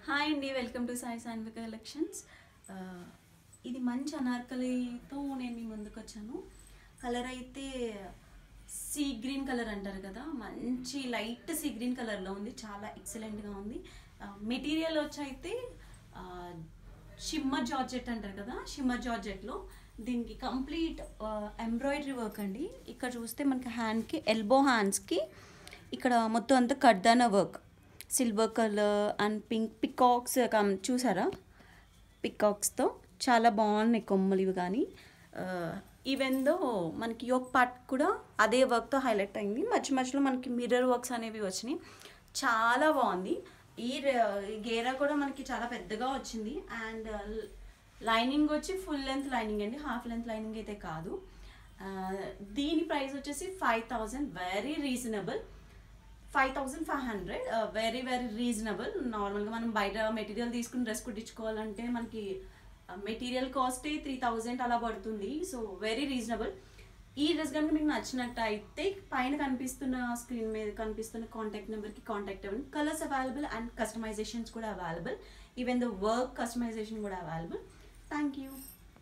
Hi అండి, welcome to Sai Sanvika collections. ఇది మంచి అనార్కలితో నేను మీ ముందుకు వచ్చాను. కలర్ అయితే సీ గ్రీన్ కలర్ అంటారు కదా, మంచి లైట్ సీ గ్రీన్ కలర్లో ఉంది. చాలా ఎక్సలెంట్గా ఉంది. మెటీరియల్ వచ్చి అయితే షిమ్మర్ జార్జెట్ అంటారు కదా, షిమ్మర్ జార్జెట్లో దీనికి కంప్లీట్ ఎంబ్రాయిడరీ వర్క్ అండి. ఇక్కడ చూస్తే మనకి హ్యాండ్కి, ఎల్బో హ్యాండ్స్కి ఇక్కడ మొత్తం అంతా కడ్దానా work, silver colour and pink peacocks చూసారా, పికాక్స్తో చాలా బాగున్నాయి కొమ్మలు ఇవి. కానీ ఈవెన్దో మనకి యోక్ పార్ట్ కూడా అదే వర్క్తో హైలైట్ అయింది. మధ్యలో మనకి మిర్రర్ వర్క్స్ అనేవి వచ్చినాయి. చాలా బాగుంది. ఈ గేరా కూడా మనకి చాలా పెద్దగా వచ్చింది. అండ్ లైనింగ్ వచ్చి ఫుల్ లెంత్ లైనింగ్ అండి, హాఫ్ లెంత్ లైనింగ్ అయితే కాదు. దీని ప్రైస్ వచ్చేసి 5000, వెరీ రీజనబుల్. 5500, very reasonable. నార్మల్గా మనం బయట మెటీరియల్ తీసుకుని డ్రెస్ కుట్టించుకోవాలంటే మనకి మెటీరియల్ కాస్టే 3000 అలా పడుతుంది. So very reasonable. ఈ డ్రెస్ కనుక మీకు నచ్చినట్టయితే పైన కనిపిస్తున్న స్క్రీన్ మీద కనిపిస్తున్న కాంటాక్ట్ నెంబర్కి కాంటాక్ట్ అవ్వండి. కలర్స్ అవైలబుల్ అండ్ కస్టమైజేషన్స్ కూడా available. Even the work customization కూడా అవైలబుల్. Thank you.